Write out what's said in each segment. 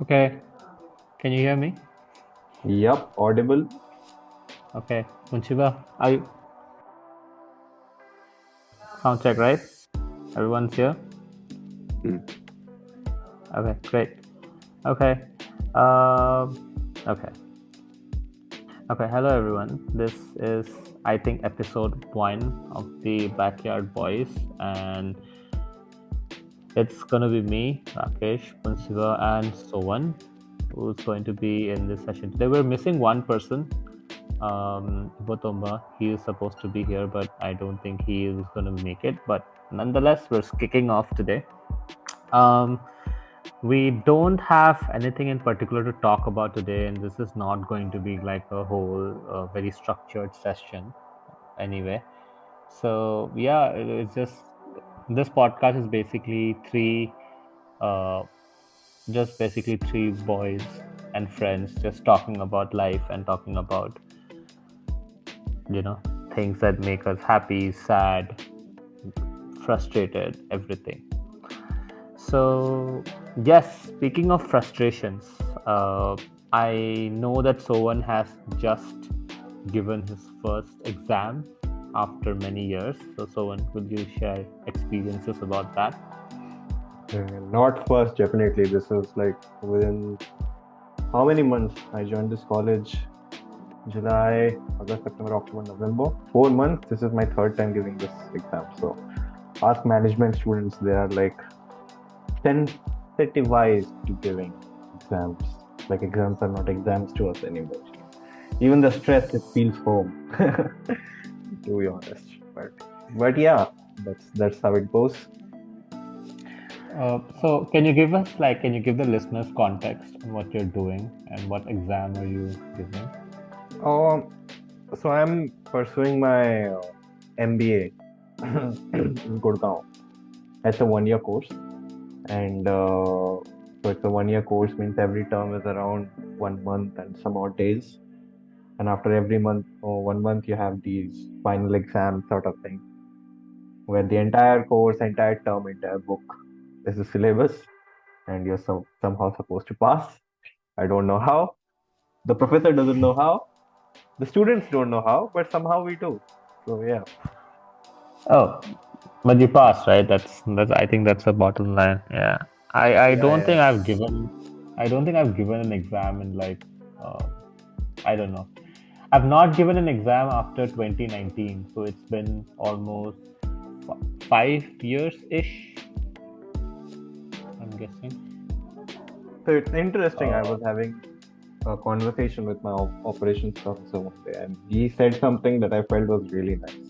Okay, can you hear me? Yup, audible. Okay, Munchiba, are you sound check right? Everyone's here. Mm. Okay, great. Okay, okay, okay. Hello, everyone. This is, I think, episode one of the Backyard Boys, and it's gonna be me, Rakesh, Munchiba, and Sowan, who's going to be in this session today. We're missing one person, Botomba. He is supposed to be here, but I don't think he is going to make it. But nonetheless, we're kicking off today. Um, we don't have anything in particular to talk about today, and this is not going to be like a whole very structured session anyway. So yeah, it's just this podcast is basically uh, three boys and friends just talking about life and talking about you know things that make us happy, sad, frustrated, everything. So yes, speaking of frustrations, I know that Sowan has just given his first exam after many years. So Sowan, will you share experiences about that? Not first, definitely. This is like within how many months? I joined this college July, August, September, October, November. 4 months. This is my third time giving this exam. So ask management students, they are like sensitivized to giving exams. Like exams are not exams to us anymore. Even the stress, it feels home. To be honest. But yeah, that's how it goes. So can you give the listeners context on what you're doing and what exam are you giving? Um, so I'm pursuing my MBA in Gurgaon. It's a 1 year course, and so it's a 1 year course means every term is around 1 month and some odd days, and after every month or 1 month you have these final exams sort of thing, where the entire course, entire term, entire book is the syllabus, and you're somehow supposed to pass. I don't know how. The professor doesn't know how. The students don't know how, but somehow we do. So yeah. Oh, but you passed, right? That's. I think that's the bottom line. Yeah. I Yeah, don't yeah. think I've given. I don't think I've given an exam in like. Uh, I don't know. I've not given an exam after 2019, so it's been almost 5 years ish. I'm guessing. So it's interesting. I Uh, was having a conversation with my operations officer one day, and he said something that I felt was really nice.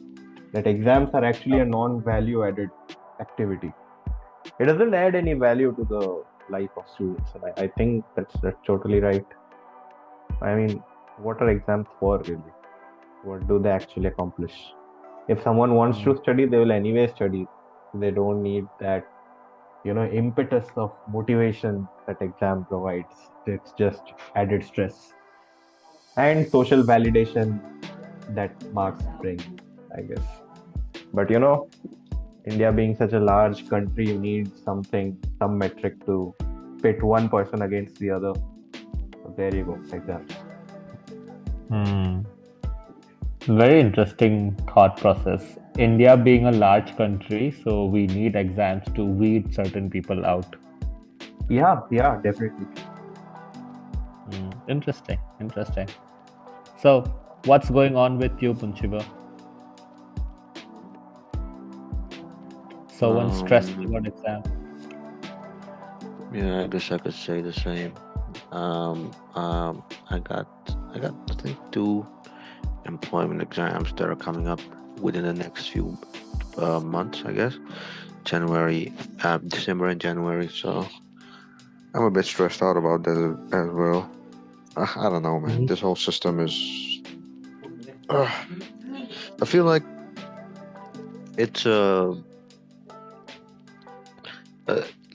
That exams are actually a non-value added activity. It doesn't add any value to the life of students, and I think that's totally right. I mean, what are exams for really? What do they actually accomplish? If someone wants mm, to study, they will anyway study. They don't need that, impetus of motivation that exam provides. It's just added stress and social validation that marks bring, I guess. But India being such a large country, you need something, some metric to pit one person against the other. So there you go, exams. hmm. Very interesting thought process. India being a large country, so we need exams to weed certain people out. Yeah, yeah, definitely. Interesting, interesting. So, what's going on with you, Punchiba? So unstressed Um, about exam. yeah, I guess I could say the same. I got, I think two employment exams that are coming up within the next few months. I guess January, December and January. So I'm a bit stressed out about that as well. I don't know, man. Mhm. This whole system is. Uh, I feel like it's uh,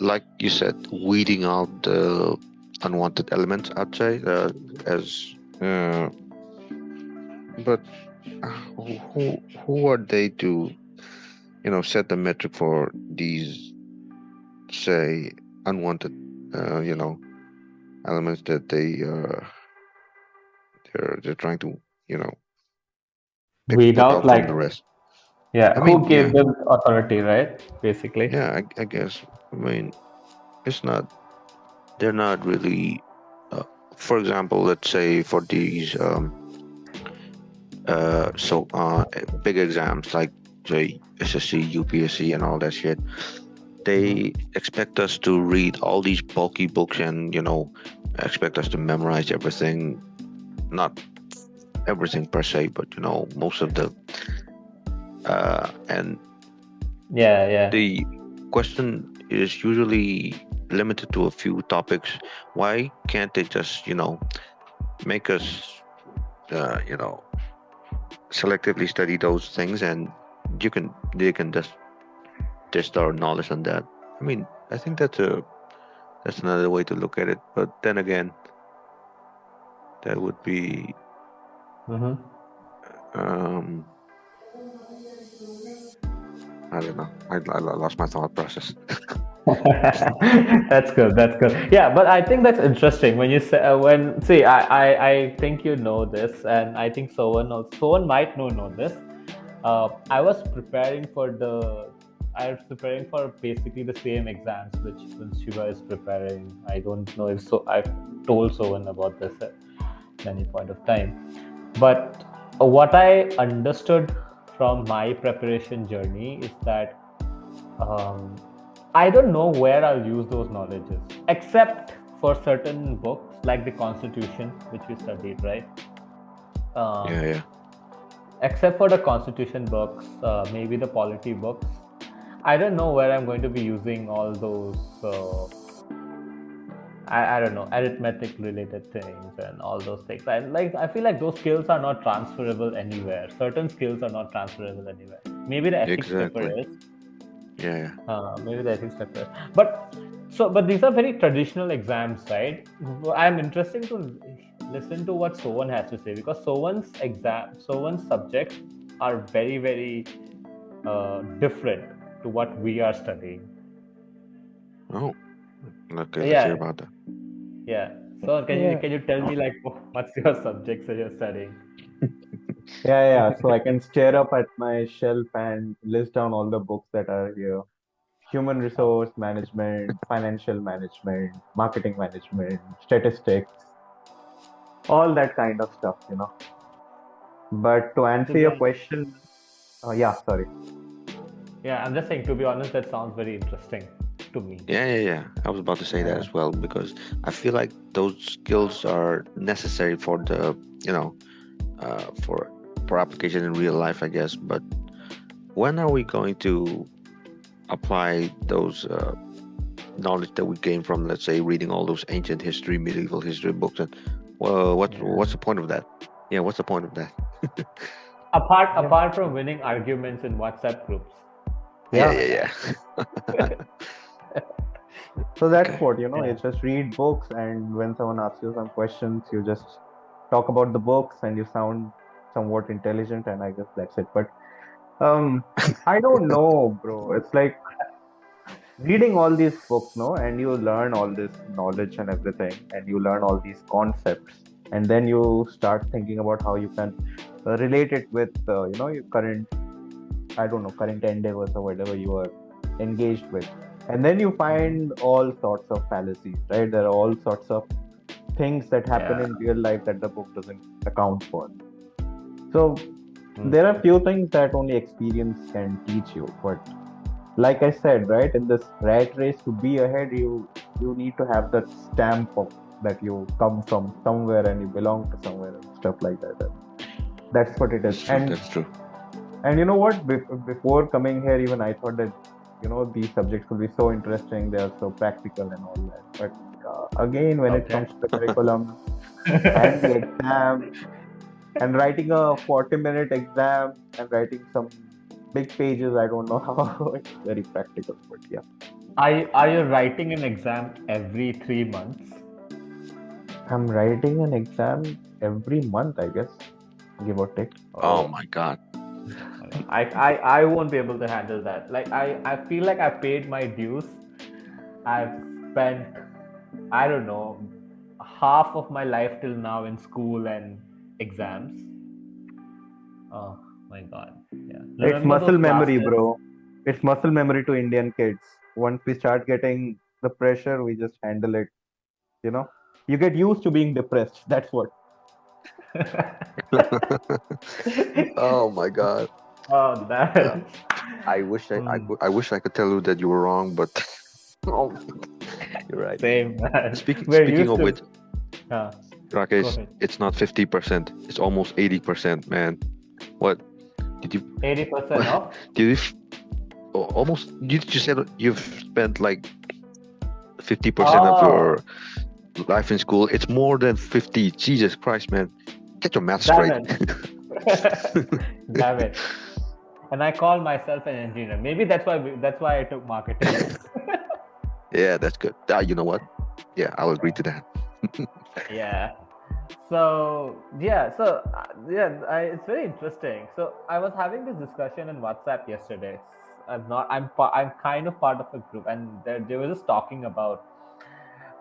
like you said, weeding out the unwanted elements. I'd say as. But who are they to set the metric for these say unwanted uh, you know elements that they're trying to, you know, Weed pick out out from like, the rest. yeah, I who mean, gave yeah, them authority, right? Basically. yeah, I guess. I mean, it's not. They're not really. Uh, for example, let's say for these big exams like say SSC, UPSC, and all that shit, Hmm. they expect us to read all these bulky books and expect us to memorize everything. Not everything per se, but most of the and Yeah, yeah. the question is usually limited to a few topics. Why can't they just make us selectively study those things, and they can just test our knowledge on that? I mean, I think that's another way to look at it. But then again, that would be Hmm. um I don't know. I lost my thought process. That's good. That's good. Yeah, but I think that's interesting when you say when see. I think you know this, and I think someone might know this. I was preparing for the. I was preparing for basically the same exams which Shiva is preparing. I don't know if so. I've told someone about this at any point of time, but what I understood from my preparation journey is that um, I don't know where I'll use those knowledges, except for certain books like the Constitution, which we studied, right? Yeah, Um, yeah. except for the Constitution books, maybe the polity books. I don't know where I'm going to be using all those. I don't know, arithmetic related things and all those things. I feel like those skills are not transferable anywhere. Certain skills are not transferable anywhere. Maybe the ethics paper Exactly. is, Yeah, yeah. maybe the ethics paper. But these are very traditional exams, right? I'm interested to listen to what Sovan has to say because Sovan's subjects are very different to what we are studying. Oh, okay. Let's hear Yeah, about that. yeah. So Yeah, can you tell me like what's your subjects that you're studying? yeah. So I can stare up at my shelf and list down all the books that are here. Human Oh, resource management, financial management, marketing management, statistics, all that kind of stuff. But to to answer be your honest, question, yeah, sorry. yeah, I'm just saying. To be honest, that sounds very interesting to me. Yeah, yeah, yeah. I was about to say that Yeah. as well because I feel like those skills are necessary for the, you know, for application in real life, I guess. But when are we going to apply those knowledge that we gain from, let's say, reading all those ancient history, medieval history books? And well, what's Yeah. the point of that? Yeah, what's the point of that? Yeah. Apart from winning arguments in WhatsApp groups. Yeah, Yeah. yeah, yeah. So that's Okay. what, you Yeah. just read books, and when someone asks you some questions, you just talk about the books and you sound somewhat intelligent, and I guess that's it. But um, I don't know, bro. It's like reading all these books, no, and you learn all this knowledge and everything, and you learn all these concepts, and then you start thinking about how you can relate it with, your current, I don't know, current endeavors or whatever you are engaged with. And then you find all sorts of fallacies, right? There are all sorts of things that happen Yeah. in real life that the book doesn't account for. So there are Mhm. few things that only experience can teach you. But like I said, right, in this rat race to be ahead, you need to have that stamp of that you come from somewhere and you belong to somewhere and stuff like that. And that's what it is. That's true. And That's true. And you know what? Before coming here, even I thought that these subjects will be so interesting. They are so practical and all that. But again, when it Okay. comes to the curriculum and the exam and writing a 40-minute exam and writing some big pages, I don't know how it's very practical. But yeah, Are you writing an exam every 3 months? I'm writing an exam every month, I guess, give or take. Oh Oh, my God. I won't be able to handle that. Like I feel like I paid my dues. I've spent, I don't know, half of my life till now in school and exams. Oh my god. Yeah. It's Remember muscle those memory, classes? bro. It's muscle memory to Indian kids. Once we start getting the pressure, we just handle it. You know, you get used to being depressed. That's what. Oh my God. Oh, Yeah. that. I wish Hmm, I wish I could tell you that you were wrong, but oh, you're right. same, man. We're Speaking used of to. which, Uh, go Rakesh, ahead. it's not 50%. It's almost 80%, man. What did you 80% off. did you almost you said you've spent like 50% of Oh, your life in school? It's more than 50. Jesus Christ, man. Get your math damn straight. it. Damn it. And I call myself an engineer. Maybe that's why I took marketing. Yeah, that's good. You know what? Yeah, I'll agree to that. Yeah. So it's very interesting. So I was having this discussion in WhatsApp yesterday. I'm kind of part of a group, and they were just talking about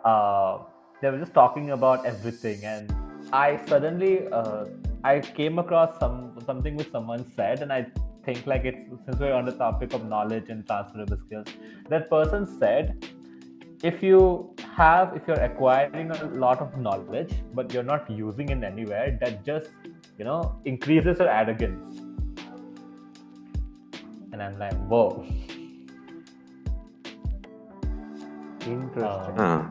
uh, everything, and I came across something which someone said, and I think like it's since we're on the topic of knowledge and transferable skills, that person said if you're acquiring a lot of knowledge but you're not using it anywhere, that just increases your arrogance. And I'm like, whoa. Interesting. Huh.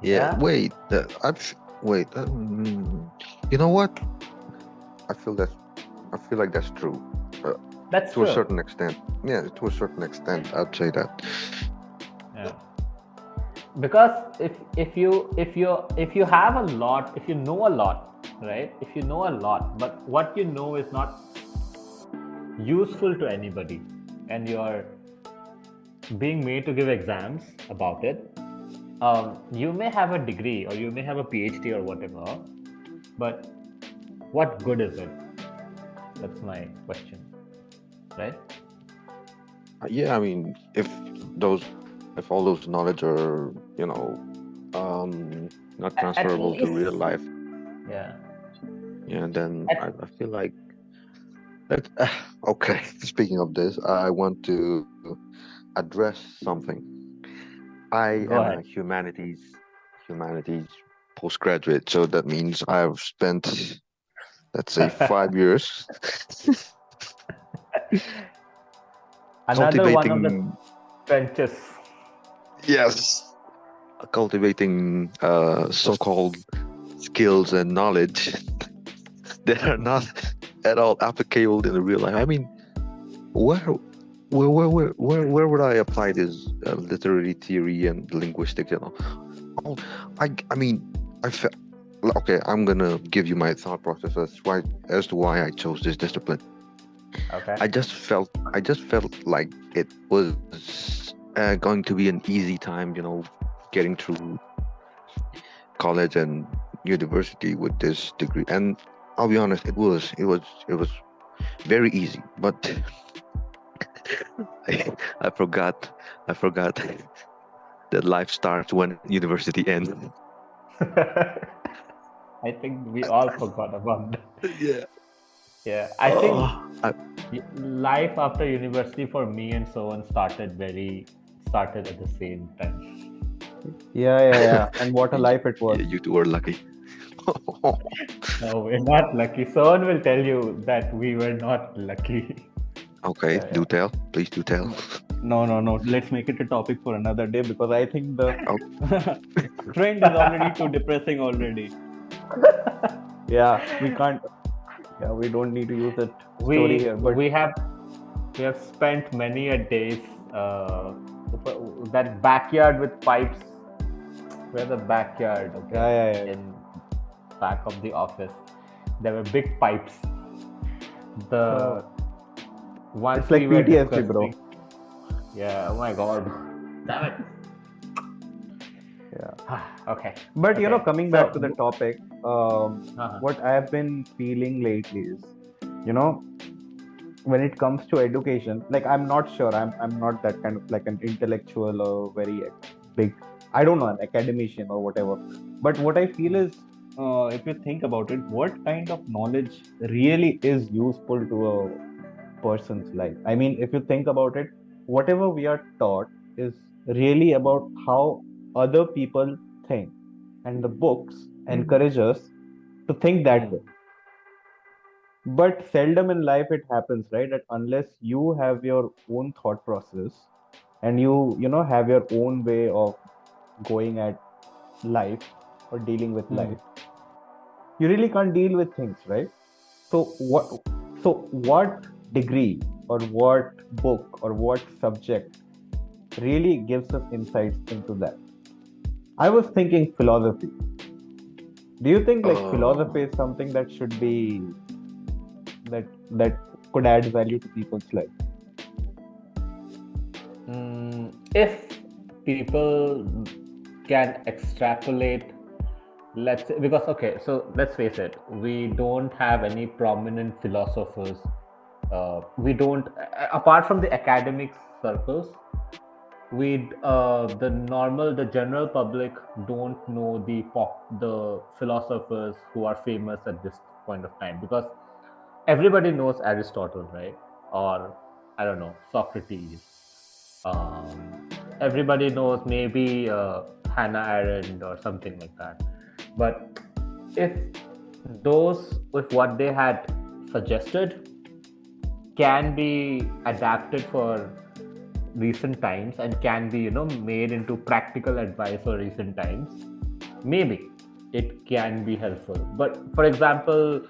Yeah. Yeah, Wait. Wait. You know what? I feel that I feel like that's true. Uh, that's to a true. certain extent. Yeah, to a certain extent, I'd say that. Yeah, because if you have a lot, if you know a lot, right, if you know a lot but what you know is not useful to anybody, and you're being made to give exams about it, you may have a degree or you may have a PhD or whatever, but what good is it? That's my question, right? Yeah, I mean, those, if all those knowledge are, not At transferable to real least, life, yeah. yeah, then At, I feel like that. Okay, speaking of this, I want to address something. I go am ahead. a humanities postgraduate, so that means I've spent, let's say, 5 years Another one of the cultivating, trenches. yes, cultivating so-called skills and knowledge that are not at all applicable in the real life. I mean, where where would I apply this literary theory and linguistics and all? Oh, I mean, I felt okay. I'm gonna give you my thought process as to why I chose this discipline. Okay. I just felt like it was going to be an easy time, getting through college and university with this degree. And I'll be honest, it was very easy. But I, I forgot I forgot that life starts when university ends. I think we all forgot about that. Yeah. Yeah, I think Oh, I, life after university for me and so on started at the same time. Yeah. And what a life it was. yeah, you two were lucky. No, we're not lucky. Someone will tell you that we were not lucky. Okay, Yeah, do tell. Please do tell. No. Let's make it a topic for another day because I think the Oh, trend is already too depressing already. Yeah, we can't. Yeah, we don't need to use that story we here. But we have we have spent many a days that backyard with pipes. Where the backyard, okay, yeah. in back of the office, there were big pipes. The once It's like we were PTSD, bro. discussing, yeah. Oh my god, damn it. Yeah. Okay. But Okay. coming So, back to the topic, uh-huh. what I have been feeling lately is, you know, when it comes to education, like I'm not sure, I'm not that kind of like an intellectual or very big I don't know, an academician or whatever. But what I feel is, if you think about it, what kind of knowledge really is useful to a person's life? I mean, if you think about it, whatever we are taught is really about how other people think, and the books encourage us to think that way. Mm. But seldom in life it happens, right? That unless you have your own thought process and you have your own way of going at life or dealing with Mm. life, you really can't deal with things, right? So what degree or what book or what subject really gives us insights into that? I was thinking philosophy. Do you think like Uh, philosophy is something that should be that could add value to people's life? If people can extrapolate, let's say, because okay, so let's face it, we don't have any prominent philosophers. We don't, apart from the academic circles, the general public don't know the philosophers who are famous at this point of time, because everybody knows Aristotle, right? Or I don't know, Socrates. Everybody knows maybe Hannah Arendt or something like that. But if if what they had suggested can be adapted for recent times and can be made into practical advice for recent times, maybe it can be helpful. But for example,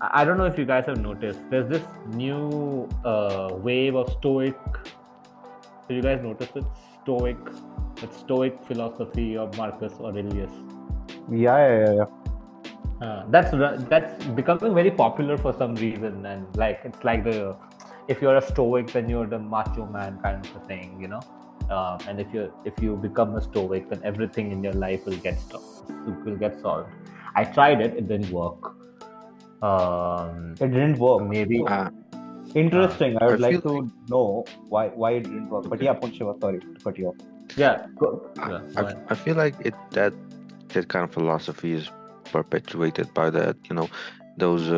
I don't know if you guys have noticed, there's this new wave of stoic. Did you guys notice it? Stoic philosophy of Marcus Aurelius. Yeah. That's becoming very popular for some reason, and like it's like the if you're a stoic, then you're the macho man kind of a thing, and if you become a stoic, then everything in your life will get solved. I tried it; it didn't work. It didn't work. Maybe. So uh, Uh, interesting. I I would feel like like to know why it didn't work. But okay. yeah, Punshiva, sorry to cut you off. yeah, I, yeah, go I, ahead. I feel like that kind of philosophy is perpetuated by that, those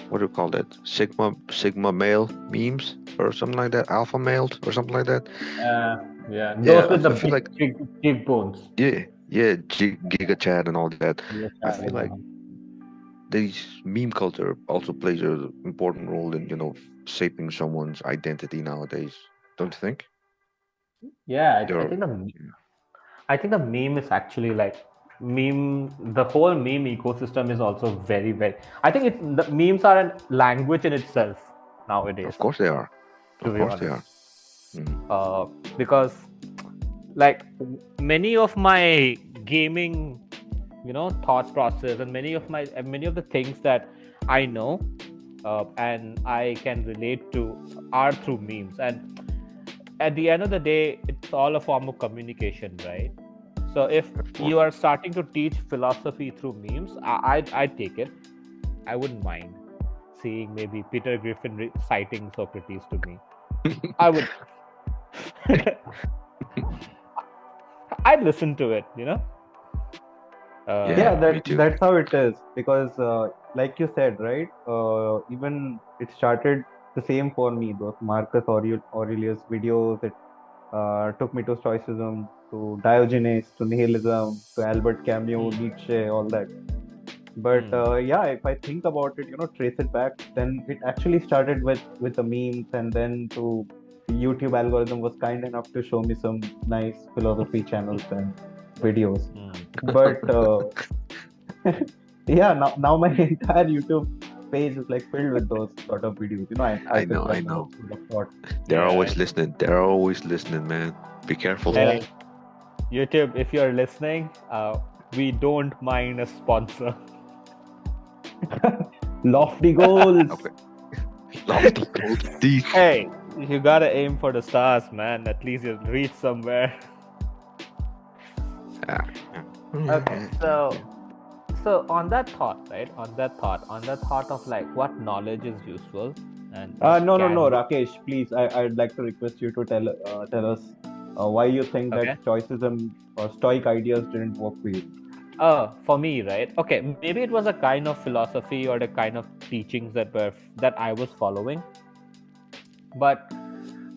what do you call that? Sigma male memes or something like that, alpha males or something like that. Yeah, Yeah, those with the I feel like big bones. yeah, Giga Chat and all that. Yes, I feel like these meme culture also plays an important role in shaping someone's identity nowadays. Don't you think? yeah. I You're think the meme is actually like the whole meme ecosystem is also very, very. I think the memes are a language in itself nowadays. of course they are. To Of be course they honest, are. Mhm. because like many of my gaming, thought process, and many of the things that I know and I can relate to are through memes. And at the end of the day, it's all a form of communication, right? So if Of you course. are starting to teach philosophy through memes, I'd take it. I wouldn't mind seeing maybe Peter Griffin citing Socrates to me. I would. I'd listen to it. Yeah, Yeah, Uh, me too. that's how it is because, like you said, right? Even it started the same for me. Those Aurelius videos. It took me to Stoicism, to Diogenes, to nihilism, to Albert Camus, hmm, Nietzsche, all that. But hmm, yeah, if I think about it, trace it back, then it actually started with the memes, and then to the YouTube algorithm was kind enough to show me some nice philosophy channels and videos. hmm. But yeah, now my entire YouTube page is like filled with those sort of videos. I I fill know, I them with know. full of thought. They're Yeah. always listening. They're always listening, man. Be careful. Yeah, Hey, YouTube, if you're listening, we don't mind a sponsor. lofty goals. Okay. Lofty gold teeth. Hey, you gotta aim for the stars, man. At least you'll reach somewhere. Yeah. Okay, Yeah. so on that thought, right? On that thought of like what knowledge is useful and what No, can be. Rakesh, please. I'd like to request you to tell us. why you think Okay. that stoicism or stoic ideas didn't work for you? For me, right? Okay, maybe it was a kind of philosophy or the kind of teachings that I was following, but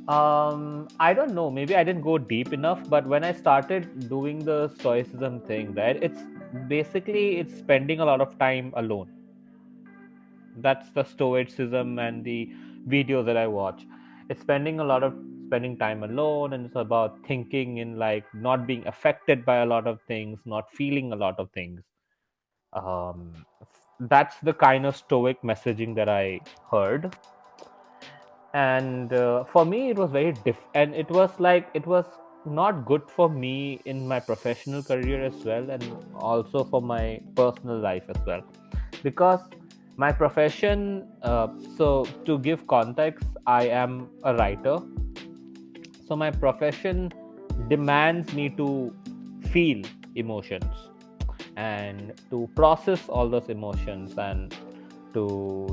I don't know. Maybe I didn't go deep enough. But when I started doing the stoicism thing, right, it's spending a lot of time alone. That's the stoicism and the videos that I watch. It's spending time alone, and it's about thinking in like not being affected by a lot of things, not feeling a lot of things. That's the kind of stoic messaging that I heard. And for me it was very and it was not good for me in my professional career as well, and also for my personal life as well, because my profession, so to give context, I am a writer. So my profession demands me to feel emotions and to process all those emotions, and to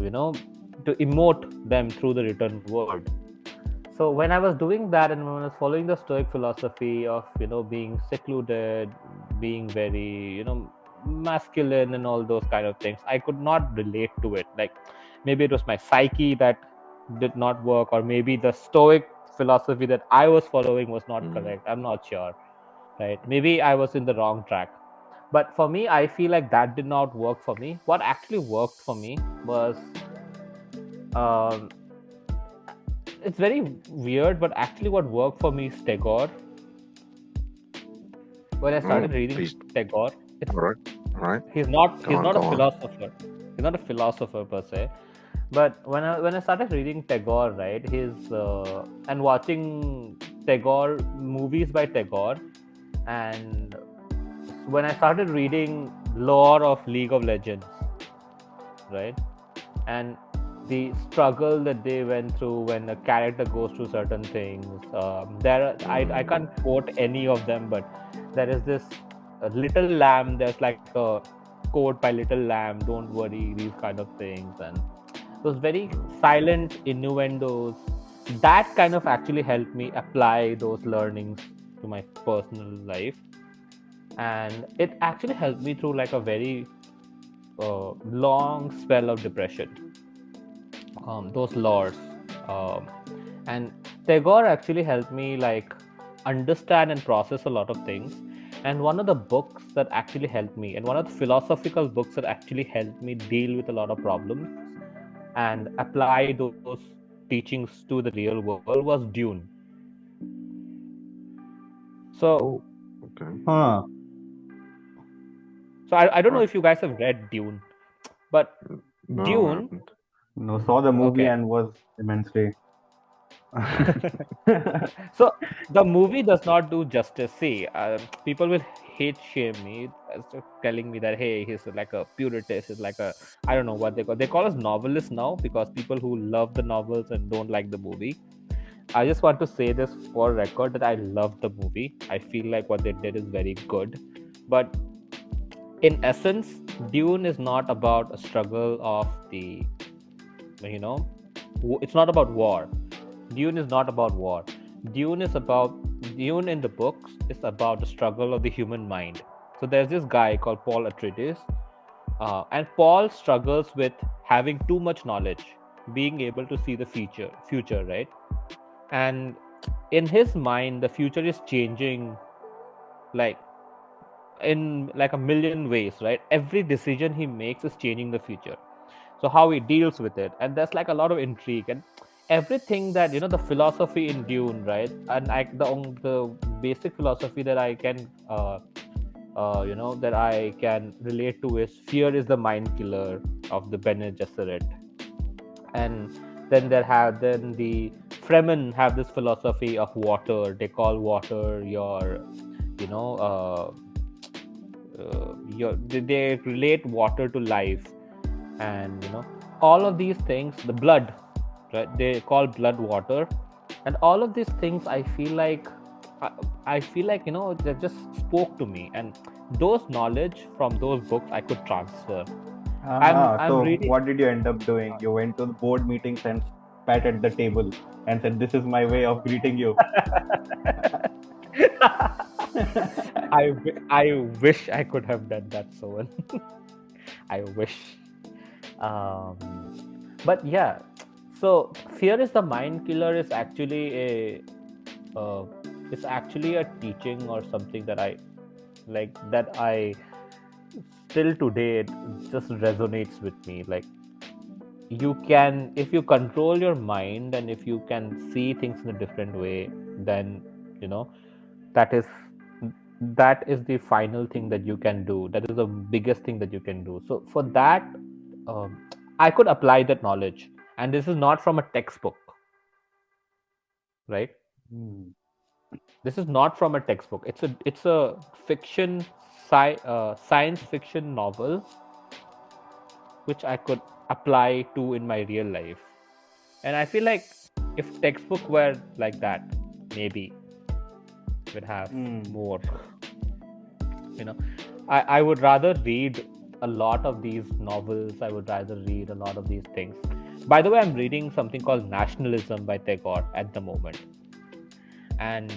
to emote them through the written word. So when I was doing that, and when I was following the stoic philosophy of being secluded, being very masculine and all those kind of things, I could not relate to it. Like, maybe it was my psyche that did not work, or maybe the stoic philosophy that I was following was not correct. I'm not sure, right? Maybe I was in the wrong track. But for me, I feel like that did not work for me. What actually worked for me was, um, it's very weird, but actually what worked for me is Tagore. When I started reading Please. Tagore, it's All right. All right. he's not Go on. a philosopher. He's not a philosopher per se. But when I started reading Tagore, right, his and watching Tagore movies by Tagore, and when I started reading lore of League of Legends, right, and the struggle that they went through when a character goes through certain things. I can't quote any of them, but there is this Little Lamb. There's like a quote by Little Lamb, "Don't worry," these kind of things, and those very silent innuendos. That kind of actually helped me apply those learnings to my personal life, and it actually helped me through like a very long spell of depression. Those lores, um, and Tagore actually helped me like understand and process a lot of things. And one of the books that actually helped me, and one of the philosophical books that actually helped me deal with a lot of problems and apply those teachings to the real world, was Dune. So, Okay. Huh. I don't know Right. if you guys have read Dune, but No, I Dune. haven't. No, saw the movie Okay. and was immensely. So the movie does not do justice. See, people will hate shame me as to telling me that, hey, he's like a puritist. He's like a, I don't know what they call us novelists now, because people who love the novels and don't like the movie. I just want to say this for record that I love the movie. I feel like what they did is very good, but in essence, Dune is not about a struggle of the, you know, it's not about war. Dune is not about war. Dune is about Dune in the books is about the struggle of the human mind. So there's this guy called Paul Atreides, and Paul struggles with having too much knowledge, being able to see the future, right? And in his mind, the future is changing, like in like a million ways, right? Every decision he makes is changing the future. So how he deals with it, and there's like a lot of intrigue and everything that the philosophy in Dune, right? And the basic philosophy that I can that I can relate to is fear is the mind killer of the Bene Gesserit. And then the Fremen have this philosophy of water. They call water your you know they relate water to life, and all of these things, the blood, right, they call blood water. And all of these things, I feel like they just spoke to me, and those knowledge from those books I could transfer. I'm So reading. what did you end up doing? You went to the board meetings and spat at the table and said, "This is my way of greeting you." I wish I could have done that, Sohan. I wish. Um, but yeah, so fear is the mind killer is actually uh, it's actually a teaching or something that I like, that I still today it just resonates with me. Like, you can, if you control your mind and if you can see things in a different way, then you know that is that is the final thing that you can do. That is the biggest thing that you can do. So for that, I could apply that knowledge, and this is not from a textbook, right? Hmm. This is not from a textbook. It's a fiction, science fiction novel which I could apply to in my real life. And I feel like if textbook were like that, maybe we'd have Hmm. more. You know, I would rather read a lot of these novels. I would rather read a lot of these things. By the way, I'm reading something called Nationalism by Tagore at the moment, and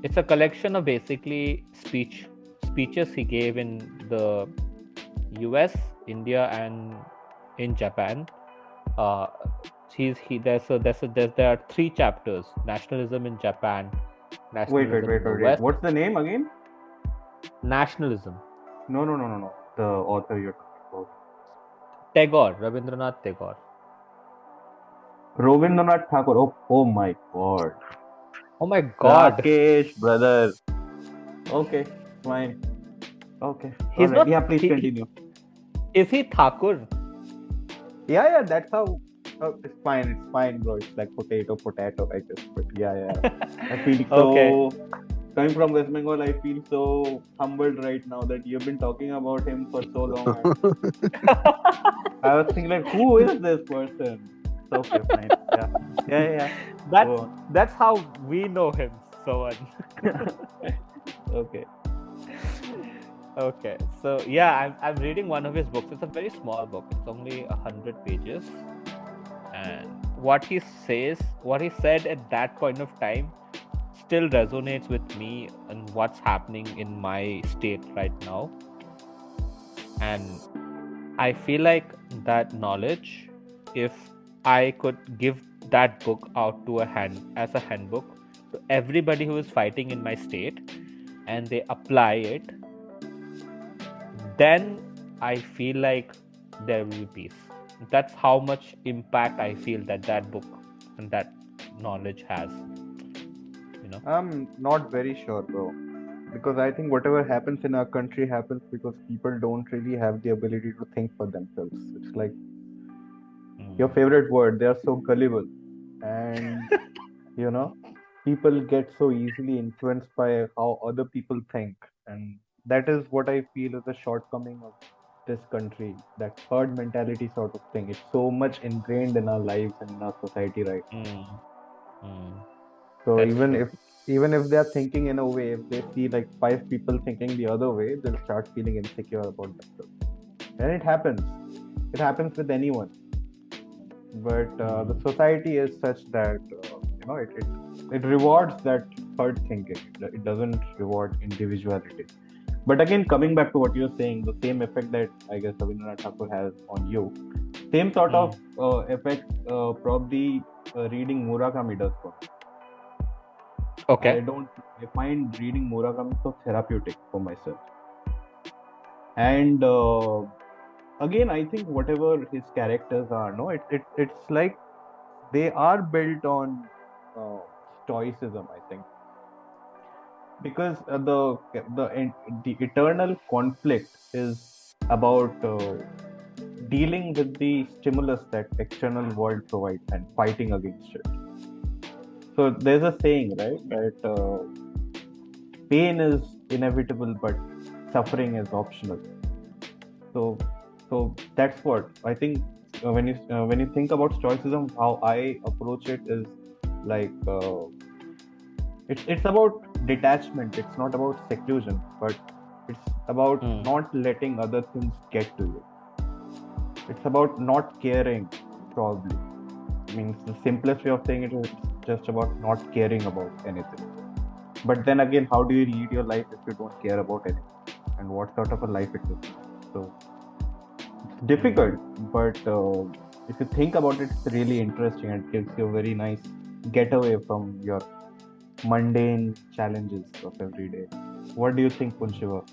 it's a collection of basically speeches he gave in the US, India, and in Japan. Uh, there are three chapters: nationalism in Japan, nationalism in the Wait. West. What's the name again? Nationalism. No. The author you're talking about. Tagore, Rabindranath Tagore. Rabindranath Tagore. Oh my God. Oh my God, Rakesh, brother. Okay, fine. Okay, all he's right. not. Yeah, please continue. Is he Thakur? Yeah. That's how. It's fine, bro. It's like potato, I guess. But yeah. I feel Okay. so. Coming from West Bengal, I feel so humbled right now that you've been talking about him for so long. And I was thinking, like, who is this person? Okay, fine. Yeah. That's Go on. that's how we know him. So Okay. okay. So yeah, I'm reading one of his books. It's a very small book. It's only 100 pages, and what he said at that point of time, still resonates with me and what's happening in my state right now. And I feel like that knowledge, if I could give that book out to as a handbook to everybody who is fighting in my state, and they apply it, then I feel like there will be peace. That's how much impact I feel that book and that knowledge has. I'm not very sure, bro. Because I think whatever happens in our country happens because people don't really have the ability to think for themselves. It's like your favorite word, they are so gullible. And, you know, people get so easily influenced by how other people think. And that is what I feel is the shortcoming of this country, that herd mentality sort of thing. It's so much ingrained in our lives and in our society right now. Mm, mm, So that's true. even if they are thinking in a way, if they see like five people thinking the other way, they'll start feeling insecure about themselves. And it happens. It happens with anyone. But the society is such that it rewards that herd thinking. It doesn't reward individuality. But again, coming back to what you're saying, the same effect that I guess Rabindranath Tagore has on you, same sort of effect probably reading Murakami does for me. Okay. I find reading Murakami so therapeutic for myself. And again, I think whatever his characters are, no, it's like they are built on stoicism, I think, because the eternal conflict is about dealing with the stimulus that external world provides and fighting against it. So there's a saying, right, that pain is inevitable, but suffering is optional. So, so that's what I think. When you think about stoicism, how I approach it is like it's about detachment. It's not about seclusion, but it's about not letting other things get to you. It's about not caring, probably. I mean, the simplest way of saying it is just about not caring about anything. But then again, how do you lead your life if you don't care about anything? And what sort of a life it is? So it's difficult, but if you think about it, it's really interesting and gives you a very nice getaway from your mundane challenges of every day. What do you think, Punshiva?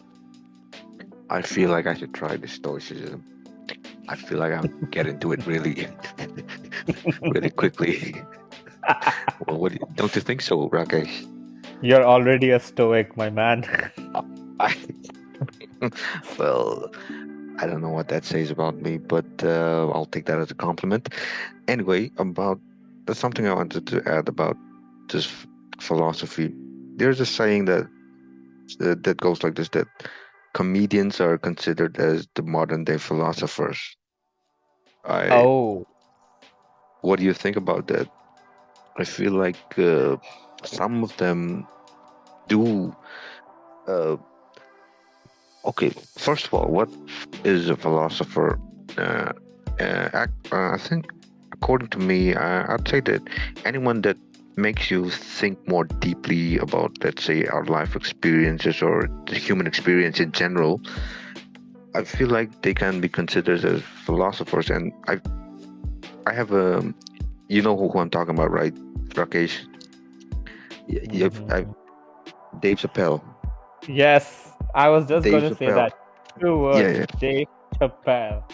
I feel like I should try this stoicism. I feel like I'm getting into it really, really quickly. Well, don't you think so, Rakesh? You're already a stoic, my man. I, well, I don't know what that says about me, but I'll take that as a compliment. Anyway, there's something I wanted to add about this philosophy. There's a saying that goes like this: that comedians are considered as the modern day philosophers. Oh. What do you think about that? I feel like some of them do. Okay, first of all, what is a philosopher? I think, according to me, I'd say that anyone that makes you think more deeply about, let's say, our life experiences or the human experience in general, I feel like they can be considered as philosophers. And I have a, you know who I'm talking about, right, Rakesh? Dave Chappelle. Yes, I was just Dave going to say Chappelle. that. 2 words. Yeah. Dave Chappelle.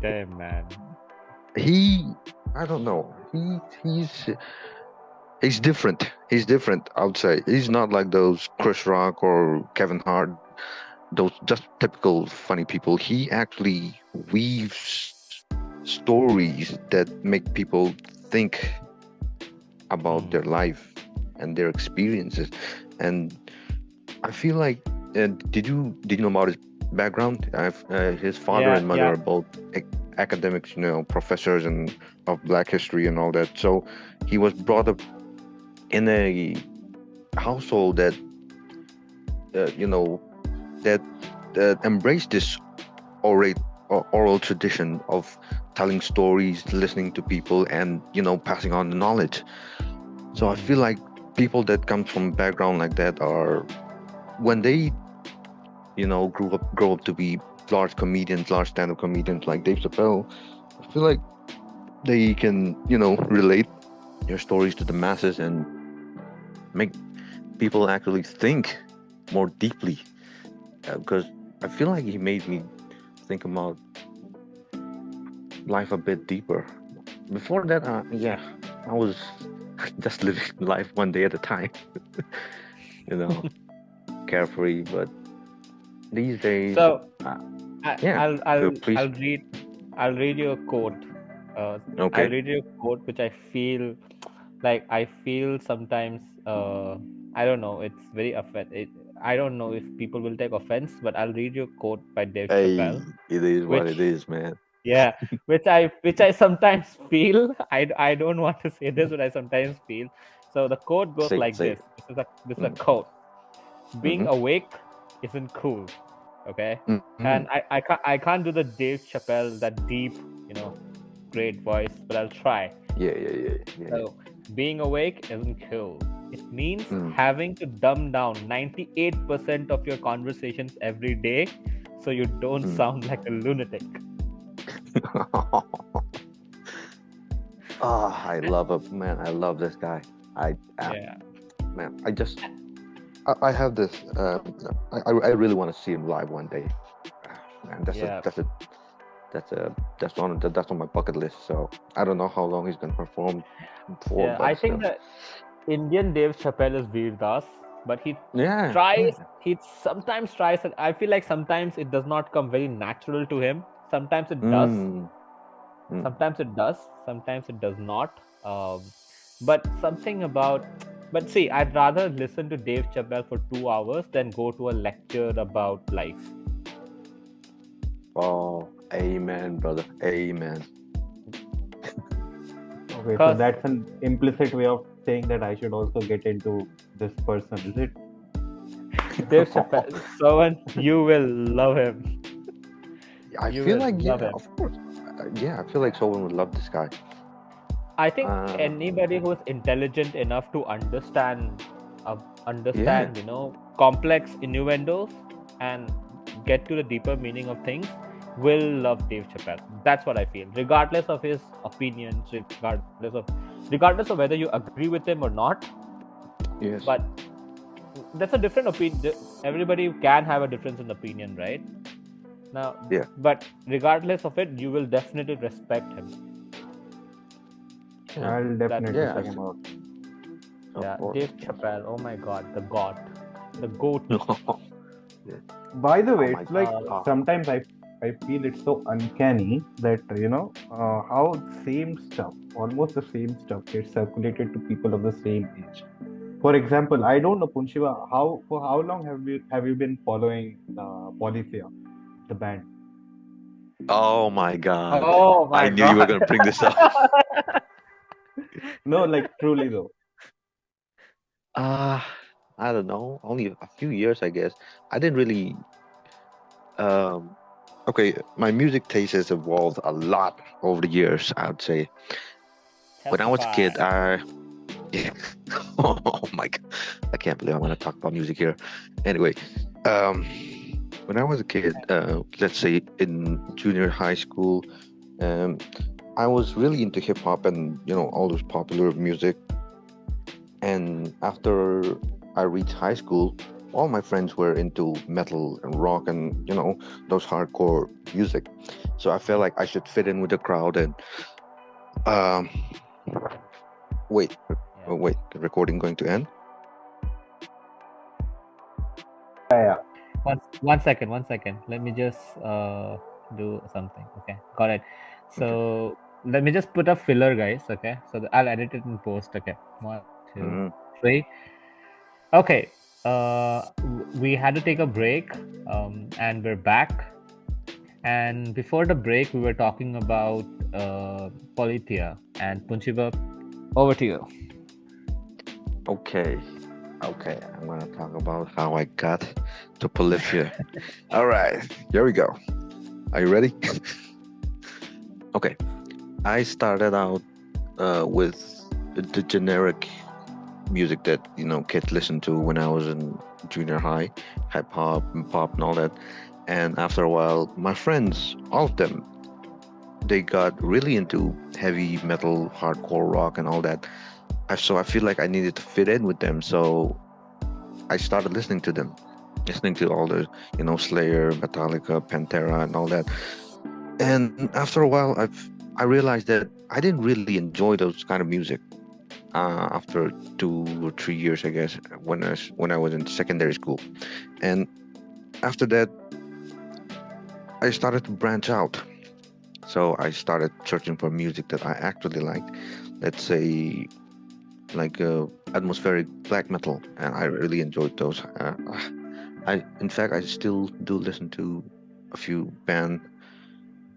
Damn, man. I don't know. He's different. He's different, I would say. He's not like those Chris Rock or Kevin Hart, those just typical funny people. He actually weaves stories that make people think about their life and their experiences. And I feel like, did you know about his background? His father and mother are both academics, professors and of Black history and all that. So he was brought up in a household that that embraced this oral tradition of telling stories, listening to people, and passing on the knowledge. So I feel like people that come from a background like that are, when they grow up to be large stand-up comedians like Dave Chappelle, I feel like they can relate their stories to the masses and make people actually think more deeply, because I feel like he made me think about life a bit deeper. Before that, I was just living life one day at a time, carefree. But these days, so please. I'll read you a quote. Okay. I'll read you a quote which I feel sometimes, I don't know, it's very I don't know if people will take offense, but I'll read you a quote by Dave Chappelle. It is what it is, man. Yeah, which I sometimes feel, I don't want to say this, but I sometimes feel. So the quote goes like this. This is a quote. Being awake isn't cool. Okay. And I can't do the Dave Chappelle, that deep, great voice, but I'll try. Yeah. So being awake isn't cool. It means having to dumb down 98% of your conversations every day so you don't sound like a lunatic. I love him, man. I love this guy. Man, I have this. I really want to see him live one day. Man, that's on my bucket list. So I don't know how long he's gonna perform for. Yeah, I think that Indian Dave Chappelle is Veer Das, but he tries. He sometimes tries, and I feel like sometimes it does not come very natural to him. Sometimes it does. Sometimes it does. Sometimes it does not. But something about. But see, I'd rather listen to Dave Chappelle for 2 hours than go to a lecture about life. Oh, amen, brother. Amen. Okay, so that's an implicit way of saying that I should also get into this person, is it? Dave Chappelle, someone you will love him. I feel like, of course. I feel like someone would love this guy. I think Uh, anybody who is intelligent enough to uh, yeah, understand, complex innuendos and get to the deeper meaning of things will love Dave Chappelle. That's what I feel, regardless of his opinions, regardless of whether you agree with him or not. yes, But that's a different opinion. Everybody can have a difference in opinion, right? Now, yeah, but regardless of it, you will definitely respect him. yeah, I'll That's definitely yeah, check him out. of Yeah, course. Dave Chappelle. Oh my God, the goat, the goat. Yeah. By the Oh way, my it's like God. sometimes I feel it's so uncanny that how same stuff, almost the same stuff, gets circulated to people of the same age. For example, I don't know, Punshiva, for how long have you been following Polyphia, the band? Oh my God. Oh I my knew you were God. gonna bring this up. No, like truly though. Uh, I don't know. Only a few years, I guess. I didn't really. Um, okay, my music taste has evolved a lot over the years, I would say. When I was a Testify. kid, I. Oh my God. I can't believe I'm gonna talk about music here. Anyway, um, when I was a kid, let's say in junior high school, um, I was really into hip hop and all those popular music. And after I reached high school, all my friends were into metal and rock and those hardcore music. So I felt like I should fit in with the crowd. And um, wait, Yeah. wait, the recording going to end? Yeah, yeah. One second. Let me just do something. Okay, got it. Okay. So let me just put a filler, guys. Okay, so I'll edit it in post. Okay, one, two, Mm, three. Okay. We had to take a break, and we're back. And before the break, we were talking about Polythea and Punchiba. Over to you. okay. Okay. I'm gonna talk about how I got to Polyphia. All right. Here we go. Are you ready? Okay. I started out with the generic music that kids listened to when I was in junior high, hip hop and pop and all that. And after a while, my friends, all of them, they got really into heavy metal, hardcore rock, and all that. So I feel like I needed to fit in with them. So I started listening to them, listening to all the Slayer, Metallica, Pantera, and all that. And after a while, I realized that I didn't really enjoy those kind of music. After 2 or 3 years, I guess, when I was in secondary school, and after that, I started to branch out. So I started searching for music that I actually liked. Let's say like atmospheric black metal, and I really enjoyed those. In fact, I still do listen to a few bands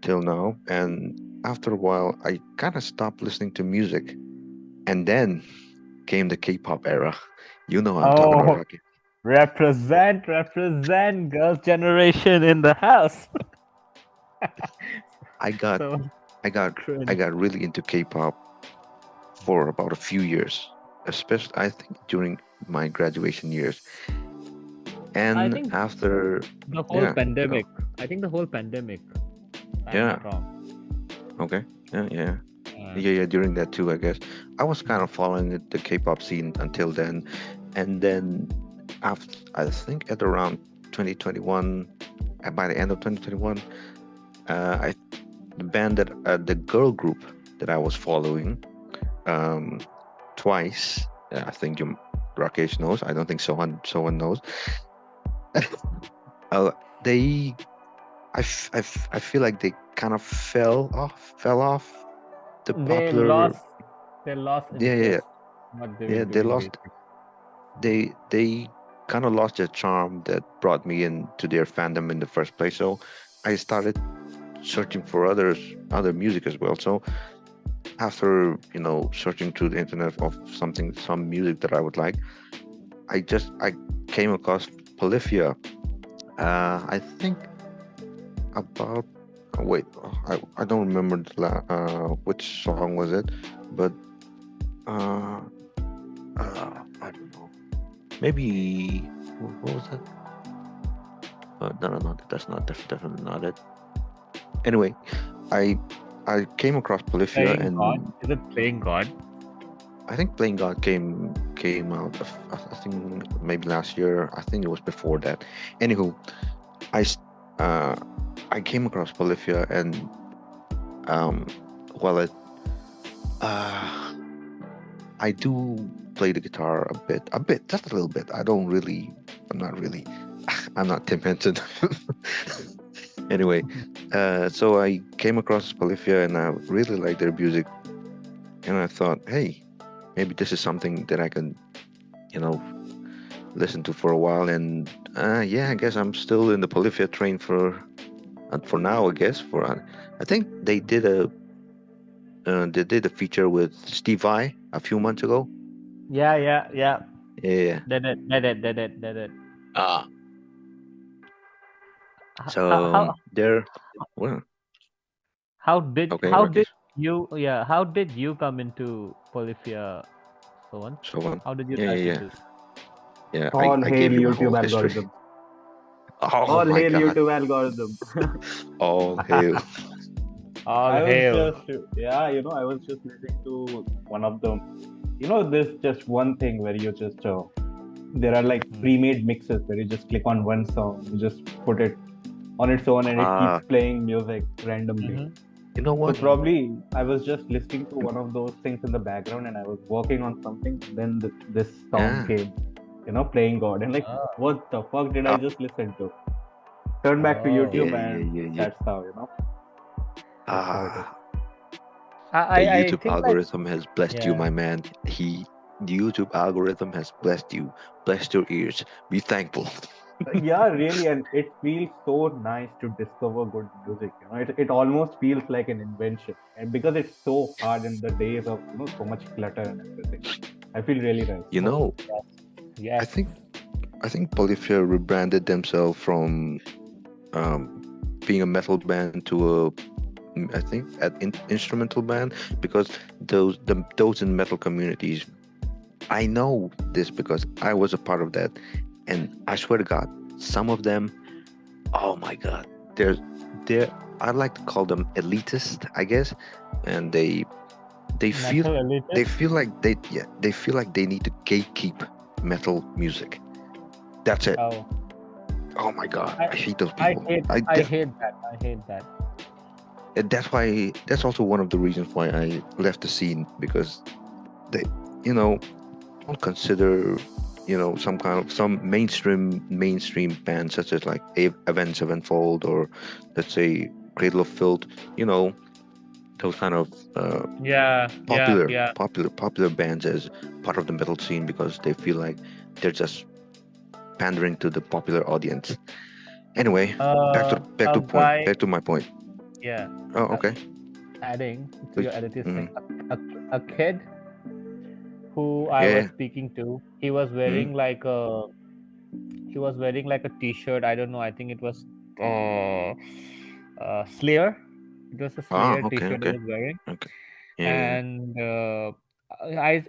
till now, and after a while, I kind of stopped listening to music, and then came the K-pop era. You know what I'm talking about, Oh, Rocky. represent, girls' generation in the house. I got So I got I cringe. got really into K-pop for about a few years, especially I think during my graduation years. I And think after, the whole yeah, go, pandemic. I think the whole pandemic. If I'm yeah, not wrong. okay, yeah, yeah, Uh, yeah, yeah. During that too, I guess I was kind of following the K-pop scene until then, and then after I think at around 2021, and by the end of 2021, I the band that the girl group that I was following, um, twice. I think you Rakesh knows. I don't think someone knows. uh, they I feel like they kind of fell off the they popular. lost they lost Yeah, yeah, yeah. interest in what they were Yeah, they doing lost. basically. They kind of lost their charm that brought me into their fandom in the first place. So I started searching for other music as well. So after searching through the internet of some music that I would like, I came across Polyphia. I think about wait, I don't remember which song was it, but uh, I don't know. Maybe what was that? No, that's definitely not it. Anyway, I I came across Polyphia, Playing God? and Is it Playing God? I think Playing God came out. I think maybe last year. I think it was before that. Anywho, I s- uh, I came across Polyphia, and um, well, uh, I do play the guitar a bit, just a little bit. I'm not really, I'm not Tim Henson. Anyway, so I came across Polyphia, and I really liked their music, and I thought, hey, maybe this is something that I can, you know, listen to for a while. And yeah, I guess I'm still in the Polyphia train for now. I guess I think they did a feature with Steve Vai a few months ago. Yeah. Yeah. Did it. Ah. How So there. Well, okay. how did Rakesh. how did you come into Polyphia, Sohan? So on. How did you Yeah, dive yeah, yeah. into? Yeah. All I hail gave you my YouTube whole history. algorithm. Oh All my hail God. YouTube algorithm. All hail. All I was hail. just, yeah, I was just listening to one of them. There's just one thing where you just, there are like Hmm. pre-made mixes where you just click on one song, you just put it on its own and it keeps Ah, playing music randomly. Mm-hmm. you know So what? probably I was just listening to one of those things in the background and I was working on something. Then this song Yeah. came, Playing God. And like, Oh. what the fuck did I Uh, just listen to? Turn back to Oh. YouTube yeah, yeah, and yeah, yeah. that's how, that's how it is. Ah, the I YouTube think like algorithm has blessed you, yeah. my man. The YouTube algorithm has blessed you, blessed your ears. Be thankful. Yeah, really, and it feels so nice to discover good music. It almost feels like an invention, and because it's so hard in the days of so much clutter and everything, I feel really nice. You know, I Yes. think I think Polyphia rebranded themselves from um, being a metal band to I think an instrumental band, because those in metal communities, I know this because I was a part of that, and I swear to God, some of them, oh my God, they're I like to call them elitist, I guess, and they feel Metal they elitist. feel like they feel like they need to gatekeep metal music. That's it. Oh. Oh my God, I I hate those I people. hate I I de- hate that. I hate that. and that's also one of the reasons why I left the scene, because they, you know, don't consider, some mainstream bands such as like Avenged Sevenfold, or let's say Cradle of Filth, you know, those kind of popular Yeah. popular bands as part of the metal scene, because they feel like they're just pandering to the popular audience. Anyway, A guy. back to my point. Yeah. Oh, Uh, okay, Adding to your please. elitist thing, Mm, a kid who I was yeah. speaking to, Mm, he was wearing like a t-shirt. I don't know. I think it was uh, Slayer. It was a ah, Slayer okay, t-shirt he okay, was wearing, okay. Yeah, yeah, yeah. and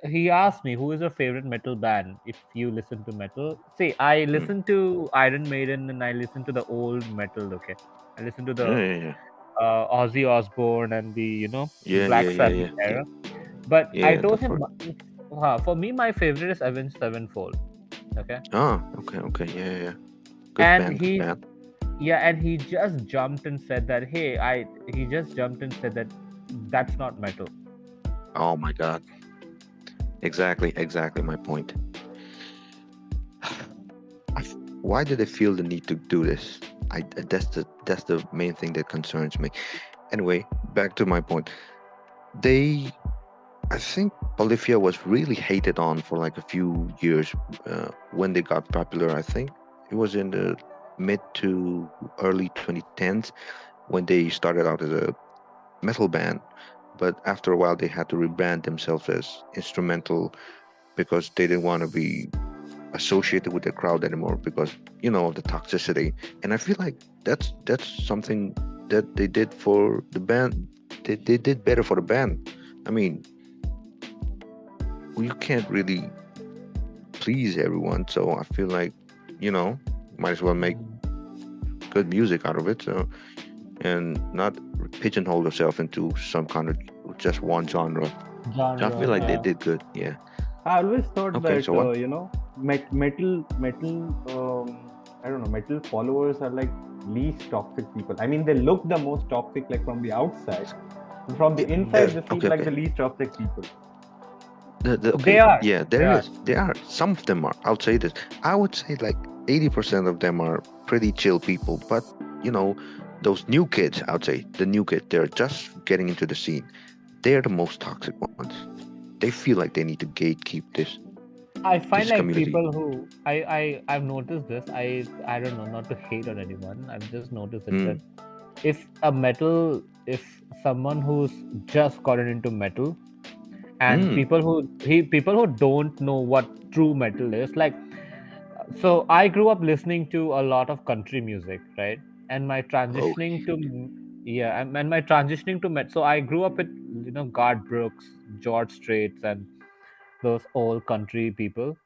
he asked me who is your favorite metal band if you listen to metal. See, I Mm, listen to Iron Maiden and I listen to the old metal. Okay, I listen to yeah, the yeah, yeah. Ozzy Osbourne and the Yeah, yeah, Black yeah, Sabbath yeah, yeah. era. But I Yeah, the told him, first. for me, my favorite is Avenged Sevenfold. Okay, Ah, okay, okay, yeah, yeah, yeah. and Good he band. yeah, and he just jumped and said that he just jumped and said that that's not metal. Oh my God, exactly my point. Why do they feel the need to do this? That's the main thing that concerns me. Anyway, back to my point. They, I think Polyphia was really hated on for like a few years when they got popular. I think it was in the mid to early 2010s when they started out as a metal band, but after a while they had to rebrand themselves as instrumental, because they didn't want to be associated with the crowd anymore, because of the toxicity. And I feel like that's something. that they did for the band, they did better for the band. I mean, you can't really please everyone, so I feel like, you know, might as well make good music out of it. So, and not pigeonhole yourself into some kind of just one genre. So I feel Genre, like they yeah. did good. Yeah. I always thought Okay. that So what? metal I don't know, metal followers are like least toxic people. I mean, they look the most toxic like from the outside, but from the inside they seem Okay. like the Okay. least toxic people. They Okay. are. Yeah. They There are. is. There are. Some of them are. I would say this. I would say like 80% of them are pretty chill people. But you know, those new kids. I would say the new kids. They're just getting into the scene. They're the most toxic ones. They feel like they need to gatekeep I this find like community. people who I've noticed this. I don't know, not to hate on anyone. I've just noticed it that Mm. if someone who's just gotten into metal, and Mm. people who don't know what true metal is, like, so I grew up listening to a lot of country music, right? And my Oh, transitioning to yeah, and my transitioning to metal. So I grew up with, Garth Brooks, George Straits, and those old country people.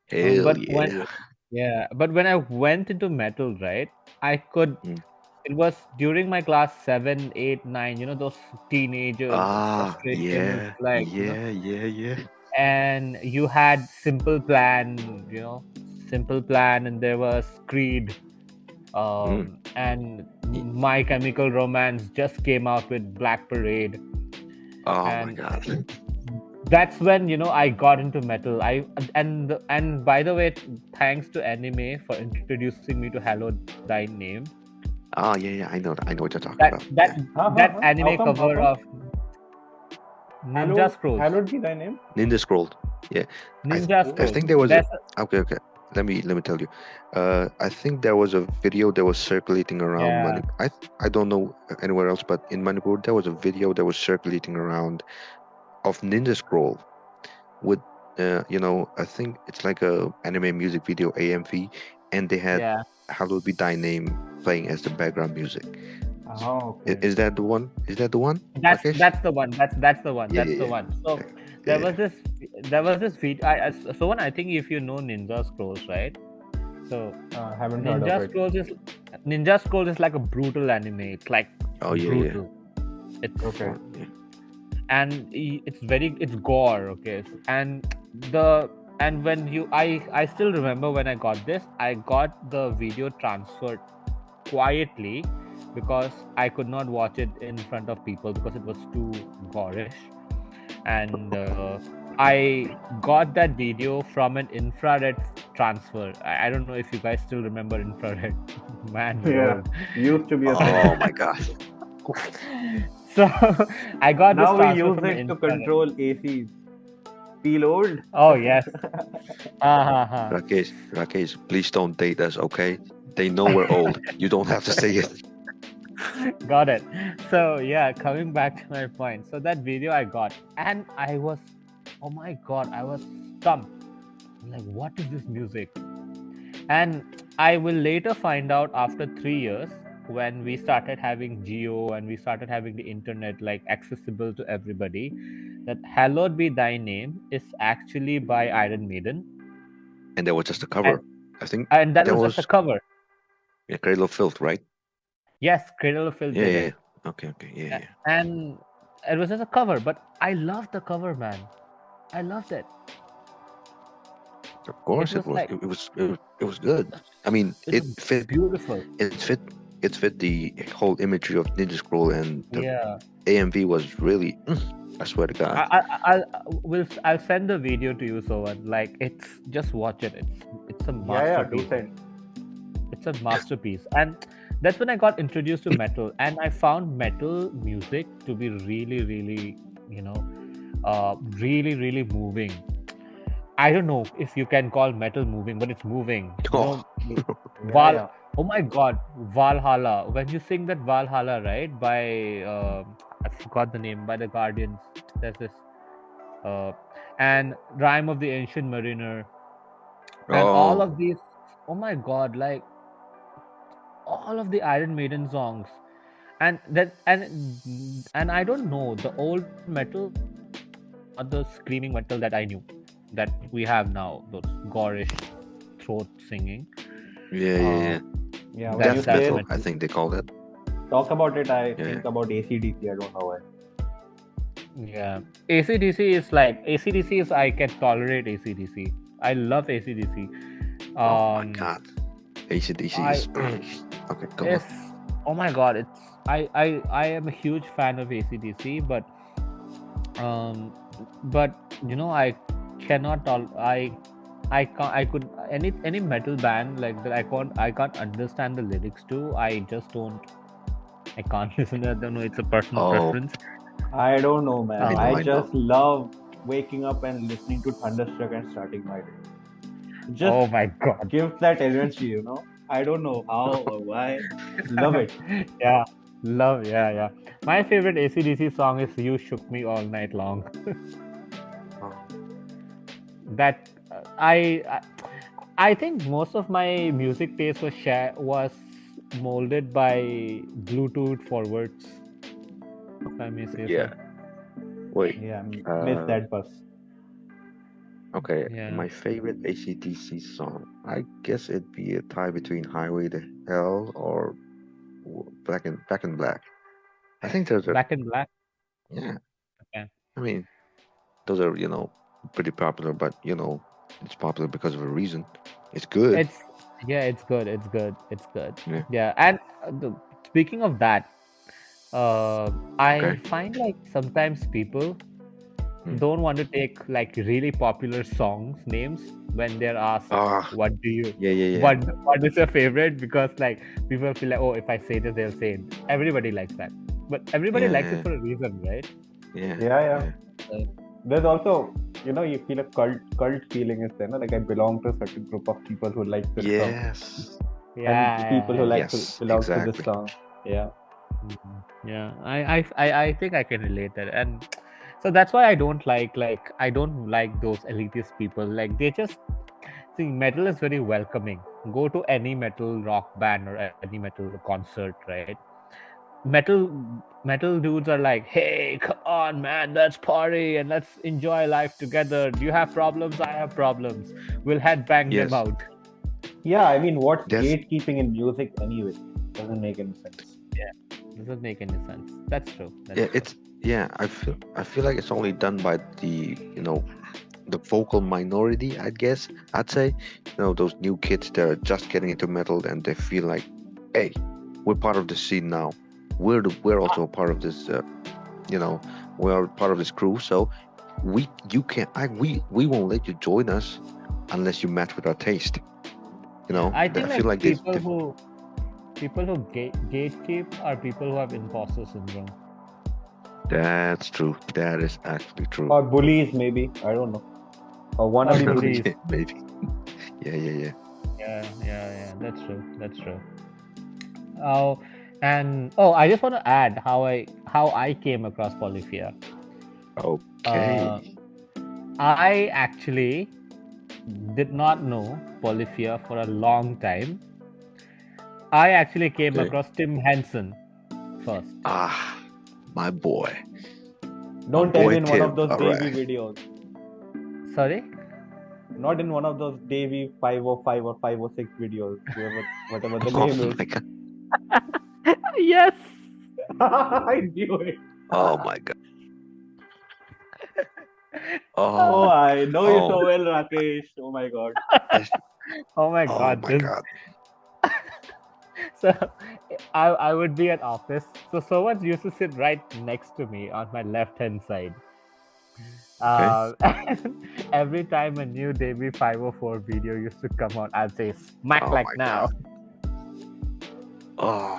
hell But when yeah. Yeah, but when I went into metal, right, I could. Mm. It was during my class 7, 8, 9. Those teenagers, the Ah, frustrations, yeah, like, yeah, yeah, yeah. and you had Simple Plan, Simple Plan, and there was Creed, Mm. and y- My Chemical Romance just came out with Black Parade, Oh my and God. that's when I got into metal. And by the way, thanks to anime for introducing me to Hello Thy Name. Oh yeah, yeah. I know what you're talking That about. that Yeah. that How anime come? How cover come? of Ninja Scrolls. Hallowed be thy name. Ninja Scroll. Yeah. I th- Ninja I Oh, Scrolls. think there was a. That's Okay, okay. Let me tell you. I think there was a video that was circulating around yeah, Manipur. I don't know anywhere else, but in Manipur there was a video that was circulating around of Ninja Scroll with I think it's like a anime music video AMV, and they had yeah. Hallowed Be Thy Name playing as the background music. okay. Is that the one? Is that the one, That's Rakesh? that's the one. That's the one. Yeah, That's yeah, the yeah, one. So yeah, there yeah, was yeah. this there was this video. So one, I think if you know Ninja Scrolls, right? So Haven't heard of Ninja it. Scrolls is Ninja Scrolls is like a brutal anime. It's like Oh yeah, yeah. brutal. It's Okay. Fun, yeah. and it's gore. Okay, the and when you I still remember when I got this. I got the video transferred quietly because I could not watch it in front of people because it was too gorish. And I got that video from an infrared transfer. I don't know if you guys still remember infrared. Man, you're Yeah, old. used to be a thing. Oh my God. So I got this Now we transfer use from an it to infrared. control ACs. Feel old? Oh yes. Ha ha Rakesh, please don't date us, okay? They know we're old. You don't have to say it. ha. Got it. So yeah, coming back to my point. So that video I got, and I was, oh my god, I was stumped. I'm like, what is this music? And I will later find out after 3 years when we started having Geo and we started having the internet like accessible to everybody, that Hallowed Be Thy Name is actually by Iron Maiden. And that was just a And cover. I think and that that was just a was cover. Cradle of Filth, right? Yes, Cradle of Filth Yeah, did yeah, it. yeah. Okay, okay, yeah, yeah. And it was just a cover, but I loved the cover, man. I loved it. Of It course, it was was. like It was good. I mean, it was beautiful. it fit the whole imagery of Ninja Scroll, and the Yeah. AMV was really. I swear to God. I'll send the video to you, so like it's just watch it. It's a Yeah, do masterpiece. send. It's a masterpiece, and that's when I got introduced to metal, and I found metal music to be really, really, you know, really moving. I don't know if you can call metal moving, but it's moving. Oh, Yeah, Val. yeah. Oh my God, Valhalla. When you sing that Valhalla, right? By I forgot the name. By the Guardians. There's this uh, and Rime of the Ancient Mariner, and all oh, of these. Oh my God, like all of the Iron Maiden songs. and I don't know, the old metal not the screaming metal that I knew that we have now, those gorish throat singing. Yeah. Yeah, when you Death That's say metal, it, I think they call it. talk about it, I Yeah. think about AC/DC. I don't know why. Yeah. AC/DC is like AC/DC is I can tolerate AC/DC. I love AC/DC. Oh my god. AC/DC I is okay, go on. it's oh my god, it's I am a huge fan of AC/DC, but I cannot I can't I could any metal band like that I can't understand the lyrics to. I can't listen to it. I don't know, it's a personal Oh, preference. I don't know, man. I know, I I know. just love waking up and listening to Thunderstruck and starting my day. Just Oh my god. gives that energy. I don't know how or why. Love it. Yeah. Yeah. My favorite AC/DC song is You Shook Me All Night Long. That I think most of my music taste was molded by Bluetooth forwards, if I may say Yeah. Wait. Yeah, miss that bus. Okay. Yeah. My favorite AC/DC song, I guess it'd be a tie between Highway to Hell or Back in Black. I think those so. are, Back in Black. yeah. Okay. I mean, those are pretty popular, but it's popular because of a reason. It's good. It's it's good. It's good. It's good. Yeah. Yeah, and speaking of that, I Okay. find like sometimes people Hmm. don't want to take like really popular songs names when they're asked Ah, what do you yeah. what is your favorite, because like people feel like, oh, if I say this they'll say it. Everybody likes that, but everybody likes it Yeah. for a reason, right? Yeah. There's also, you feel a cult feeling is there, no? Like I belong to a certain group of people who like this song. Yes. And people who like Yes, belong to exactly. this song. Yeah. Yeah, I think I can relate that, and so that's why I don't like those elitist people. Like they just see metal is very welcoming. Go to any metal rock band or any metal concert, right? Metal metal dudes are like, hey, come on, man, let's party and let's enjoy life together. Do you have problems? I have problems. We'll headbang them Yes. out. Yeah, I mean, what's That's- gatekeeping in music anyway? Doesn't make any sense. Doesn't make any sense. That's true. That's Yeah, true. it's I feel like it's only done by the vocal minority, I'd say. Those new kids that are just getting into metal and they feel like, hey, we're part of the scene now. We're also a part of this we're part of this crew, so we won't let you join us unless you match with our taste. I think I feel like people who gatekeep are people who have imposter syndrome. that's true. That is actually true. Or bullies, maybe. I don't know. Or wannabe Or bullies. bullies. Maybe. Yeah. Yeah. That's true. Oh, and I just want to add how I came across Polyphia. Okay. I actually did not know Polyphia for a long time. I actually came Okay. across Tim Henson first. My boy. Don't tell boy me in one of Tim, those alright. Davey videos. Sorry? Not in one of those Davey 505 or 506 videos. Whatever the Oh name is. my god. Yes. I knew it. Oh my god. Oh, Oh, I know you Oh. so well, Rakesh. Oh my god. Oh my oh god. my god. So I would be at office. So someone used to sit right next to me on my left hand side. And every time a new Davey 504 video used to come out, I'd say smack Oh like my now. Oh,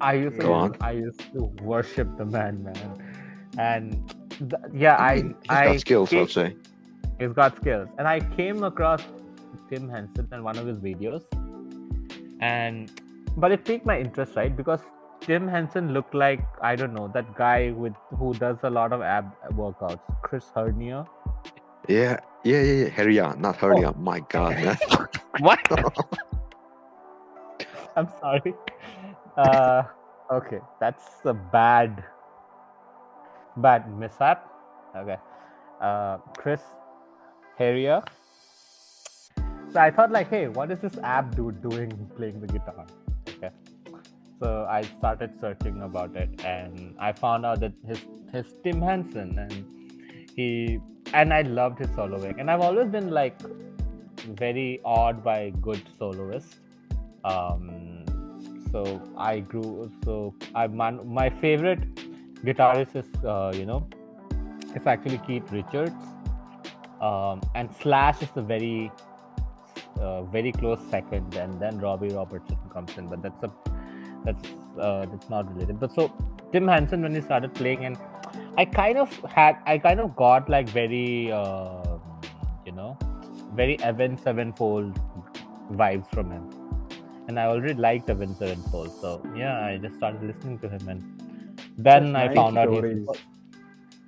I used Go on. to worship the man, and he's got skills, I'd say. He's got skills, and I came across Tim Henson in one of his videos, but it piqued my interest, right? Because Tim Henson looked like, I don't know, that guy who does a lot of ab workouts, Chris Hernia. Yeah. Hernia, not hernia. My god, man. What? I'm sorry. uh, okay, that's a bad mishap. Okay, Chris Harrier. So I thought like, hey, what is this app dude doing playing the guitar? Okay, so I started searching about it, and I found out that his Tim Henson, and I loved his soloing, and I've always been like very awed by good soloists. Um, so I grew. So my favorite guitarist is it's actually Keith Richards, and Slash is a very close second, and then Robbie Robertson comes in, but that's not related. But so Tim Henson, when he started playing, and I kind of got like very Avenged Sevenfold vibes from him, and I already liked Avenged Sevenfold, so yeah, I just started listening to him, and then I Nice found out stories.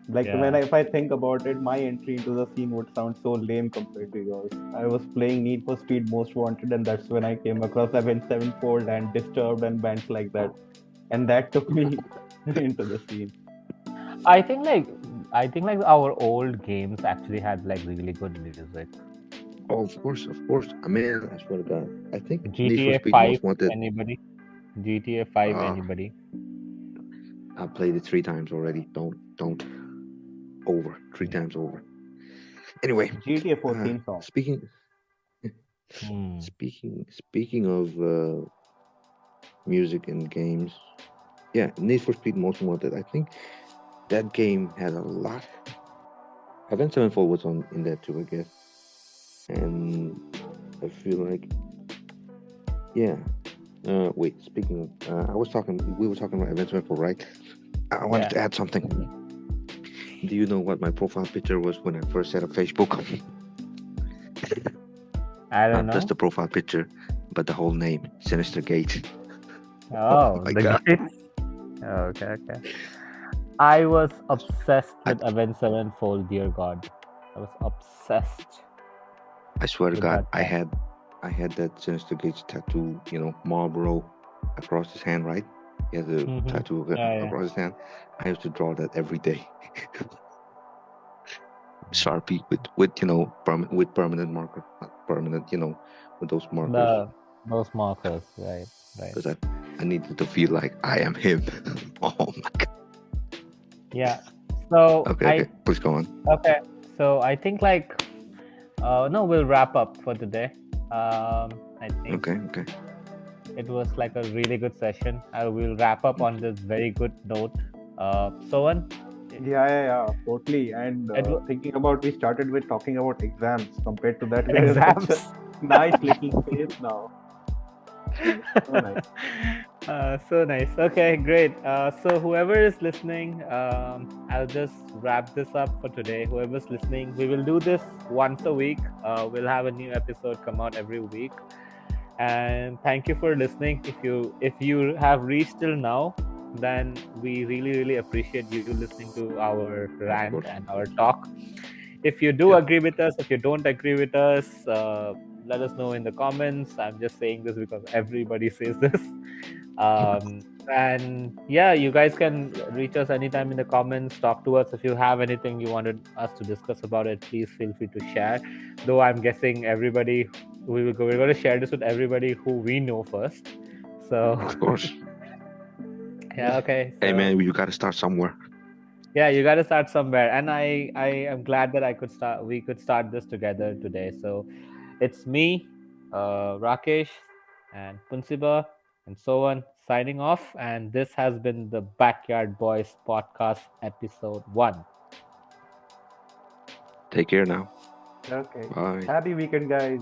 Like Yeah. if I think about it, my entry into the scene would sound so lame compared to yours. I was playing Need for Speed Most Wanted, and that's when I came across Avenged Sevenfold and Disturbed and bands like that, and that took me into the scene. I think like our old games actually had like really good music. Oh, of course, of course. I mean, I swear to God. I think Need for GTA Speed 5, Most Wanted. anybody? GTA 5, Uh, anybody? I played it 3 times already. Don't over 3 times over. Anyway, GTA 4 theme song. speaking Hmm. speaking of music and games, yeah, Need for Speed Most Wanted. I think that game had a lot. Avenged Sevenfold was on in that too, I guess. And I feel like, yeah. Wait. Speaking of, we were talking about Avenged Sevenfold, right? I wanted Yeah. to add something. Do you know what my profile picture was when I first set up Facebook? I don't Not know. just the profile picture, but the whole name, Sinister Gate. Oh, my the God. gates. Okay. I was obsessed with Avenged Sevenfold, dear God. I was obsessed I swear to with God, that song. I had that Sinister Gates tattoo, Marlboro across his hand, right? He has a Mm-hmm. tattoo Yeah. across his hand. I used to draw that every day. Sharpie with with permanent marker, not permanent, with those markers. Those markers, right. Because I needed to feel like I am him. Oh my God. Yeah. So Okay, please go on. okay. So I think like no, we'll wrap up for today. I think Okay. it was like a really good session. I will wrap up on this very good note. Sohan, Yeah, totally. And it was thinking about, we started with talking about exams. Compared to that, we had such a exams. nice little space now. So nice. So nice. Okay, great. So whoever is listening, I'll just wrap this up for today. Whoever's listening, we will do this once a week. We'll have a new episode come out every week. And thank you for listening. If you have reached till now, then we really appreciate you listening to our rant and our talk. If you do agree with us, if you don't agree with us, let us know in the comments. I'm just saying this because everybody says this. And yeah, you guys can reach us anytime in the comments, talk to us. If you have anything you wanted us to discuss about it, please feel free to share. Though I'm guessing we're going to share this with everybody who we know first. So Of course. yeah, okay. So, Hey man, you got to start somewhere. yeah, you got to start somewhere, and I am glad that we could start this together today. So it's me, Rakesh, and Punsiba, and so on, signing off. And this has been the Backyard Boys podcast, episode 1. Take care now. Okay. Bye. Happy weekend, guys.